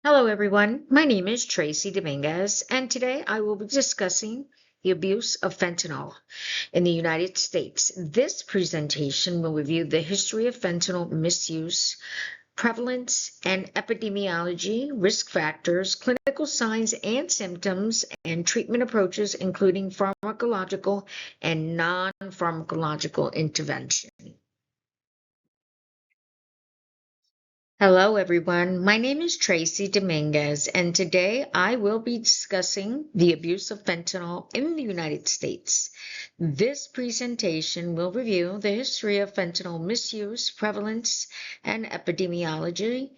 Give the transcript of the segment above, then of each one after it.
Hello, everyone. My name is Tracy Dominguez, and today I will be discussing the abuse of fentanyl in the United States. This presentation will review the history of fentanyl misuse, prevalence and epidemiology, risk factors, clinical signs and symptoms, and treatment approaches, including pharmacological and non-pharmacological intervention. Hello, everyone. My name is Tracy Dominguez, and today I will be discussing the abuse of fentanyl in the United States. This presentation will review the history of fentanyl misuse, prevalence, and epidemiology,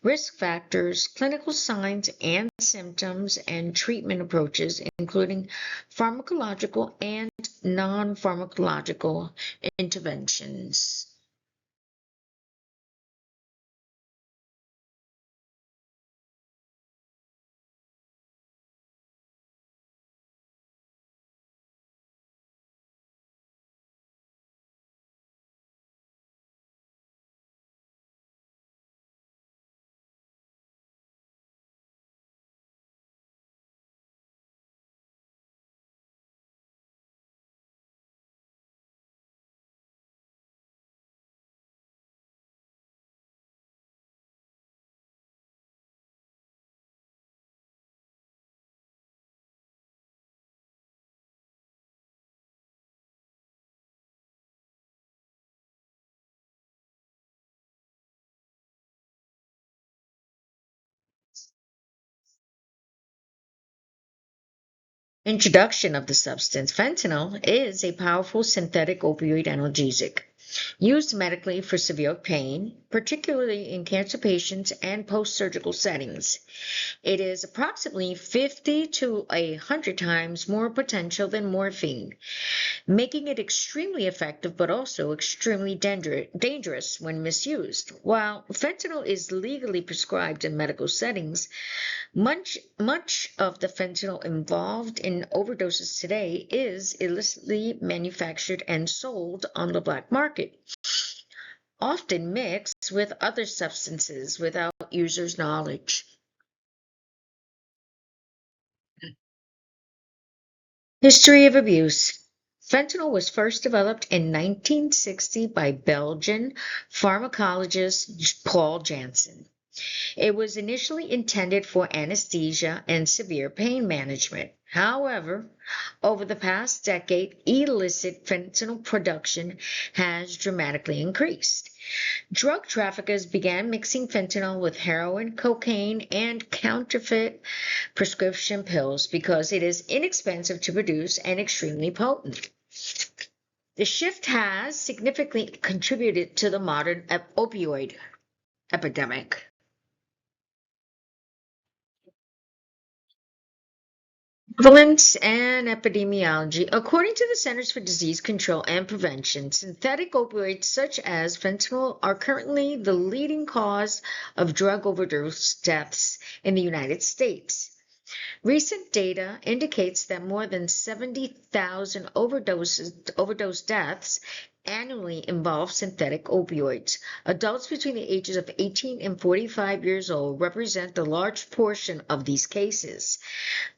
risk factors, clinical signs and symptoms, and treatment approaches, including pharmacological and non-pharmacological interventions. Introduction of the substance. Fentanyl is a powerful synthetic opioid analgesic used medically for severe pain, particularly in cancer patients and post-surgical settings. It is approximately 50 to 100 times more potential than morphine, making it extremely effective but also extremely dangerous when misused. While fentanyl is legally prescribed in medical settings, much of the fentanyl involved in overdoses today is illicitly manufactured and sold on the black market, often mixed with other substances without users' knowledge. History of abuse. Fentanyl was first developed in 1960 by Belgian pharmacologist Paul Janssen. It was initially intended for anesthesia and severe pain management. However, over the past decade, illicit fentanyl production has dramatically increased. Drug traffickers began mixing fentanyl with heroin, cocaine, and counterfeit prescription pills because it is inexpensive to produce and extremely potent. The shift has significantly contributed to the modern opioid epidemic. Prevalence and epidemiology. According to the Centers for Disease Control and Prevention, synthetic opioids such as fentanyl are currently the leading cause of drug overdose deaths in the United States. Recent data indicates that more than 70,000 overdose deaths annually involve synthetic opioids. Adults between the ages of 18 and 45 years old represent the large portion of these cases.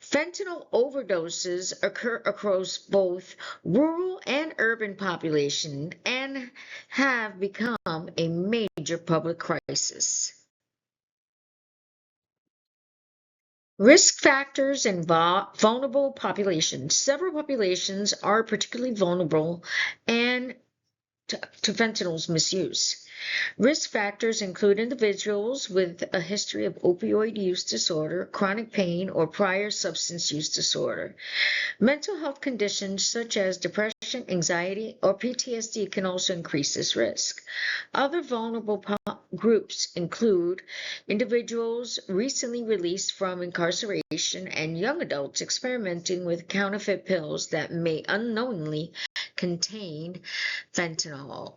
Fentanyl overdoses occur across both rural and urban populations and have become a major public crisis. Risk factors in vulnerable populations. Several populations are particularly vulnerable and to fentanyl's misuse. Risk factors include individuals with a history of opioid use disorder, chronic pain, or prior substance use disorder. Mental health conditions such as depression, anxiety, or PTSD can also increase this risk. Other vulnerable groups include individuals recently released from incarceration and young adults experimenting with counterfeit pills that may unknowingly contain fentanyl.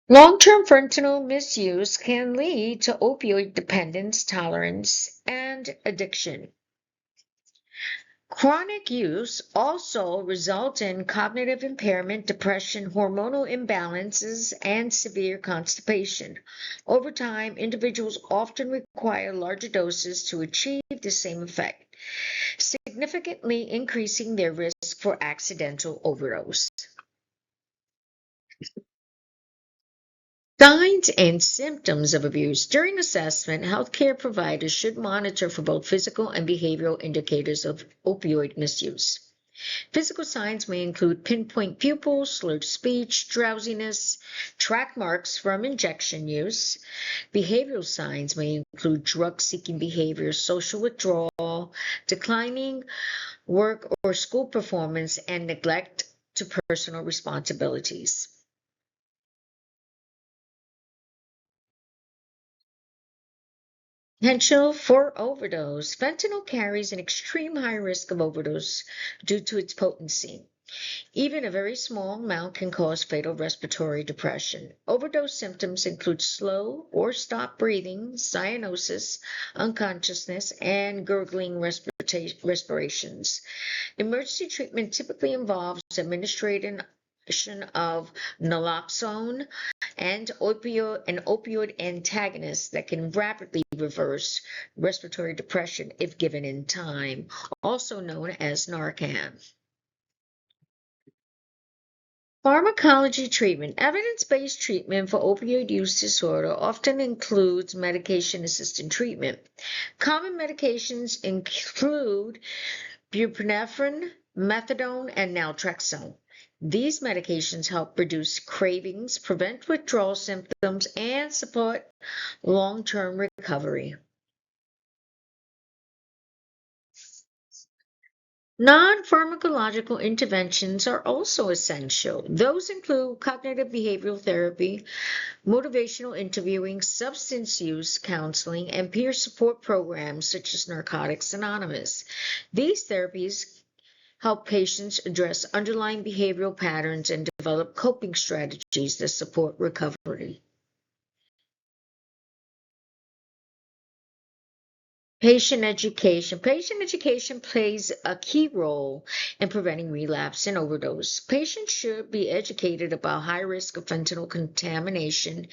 Long-term fentanyl misuse can lead to opioid dependence, tolerance, and addiction. Chronic use also results in cognitive impairment, depression, hormonal imbalances, and severe constipation. Over time, individuals often require larger doses to achieve the same effect, significantly increasing their risk for accidental overdose. Signs and symptoms of abuse. During assessment, healthcare providers should monitor for both physical and behavioral indicators of opioid misuse. Physical signs may include pinpoint pupils, slurred speech, drowsiness, track marks from injection use. Behavioral signs may include drug-seeking behavior, social withdrawal, declining work or school performance, and neglect to personal responsibilities. Potential for overdose. Fentanyl carries an extreme high risk of overdose due to its potency. Even a very small amount can cause fatal respiratory depression. Overdose symptoms include slow or stop breathing, cyanosis, unconsciousness, and gurgling respirations. Emergency treatment typically involves administration of naloxone and an opioid antagonist that can rapidly reverse respiratory depression if given in time, also known as Narcan. Pharmacology treatment. Evidence-based treatment for opioid use disorder often includes medication-assisted treatment. Common medications include buprenorphine, methadone, and naltrexone. These medications help reduce cravings, prevent withdrawal symptoms, and support long-term recovery. Non-pharmacological interventions are also essential. Those include cognitive behavioral therapy, motivational interviewing, substance use counseling, and peer support programs such as Narcotics Anonymous. These therapies help patients address underlying behavioral patterns and develop coping strategies that support recovery. Patient education. Patient education plays a key role in preventing relapse and overdose. Patients should be educated about high risk of fentanyl contamination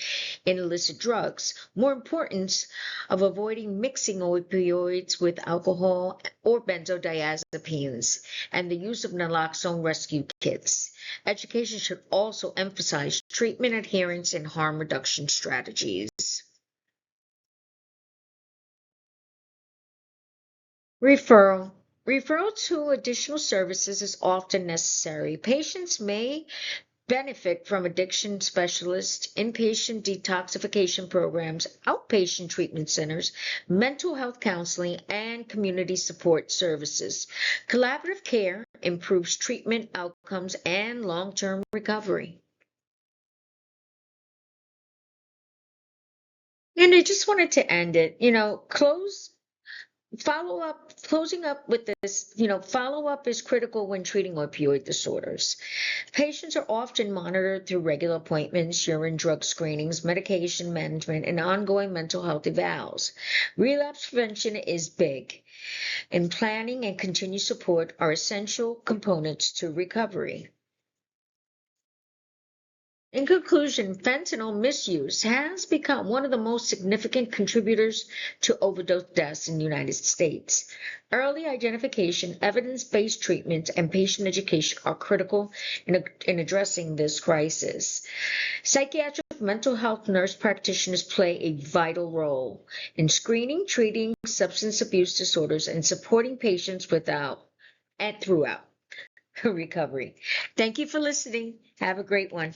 in illicit drugs, more importance of avoiding mixing opioids with alcohol or benzodiazepines, and the use of naloxone rescue kits. Education should also emphasize treatment adherence and harm reduction strategies. Referral. Referral to additional services is often necessary. Patients may benefit from addiction specialists, inpatient detoxification programs, outpatient treatment centers, mental health counseling, and community support services. Collaborative care improves treatment outcomes and long-term recovery. And I just wanted to end it, closing up with this, follow up is critical when treating opioid disorders. Patients are often monitored through regular appointments, urine drug screenings, medication management, and ongoing mental health evals. Relapse prevention is big, and planning and continued support are essential components to recovery. In conclusion, fentanyl misuse has become one of the most significant contributors to overdose deaths in the United States. Early identification, evidence-based treatment, and patient education are critical in addressing this crisis. Psychiatric mental health nurse practitioners play a vital role in screening, treating substance abuse disorders, and supporting patients without and throughout recovery. Thank you for listening. Have a great one.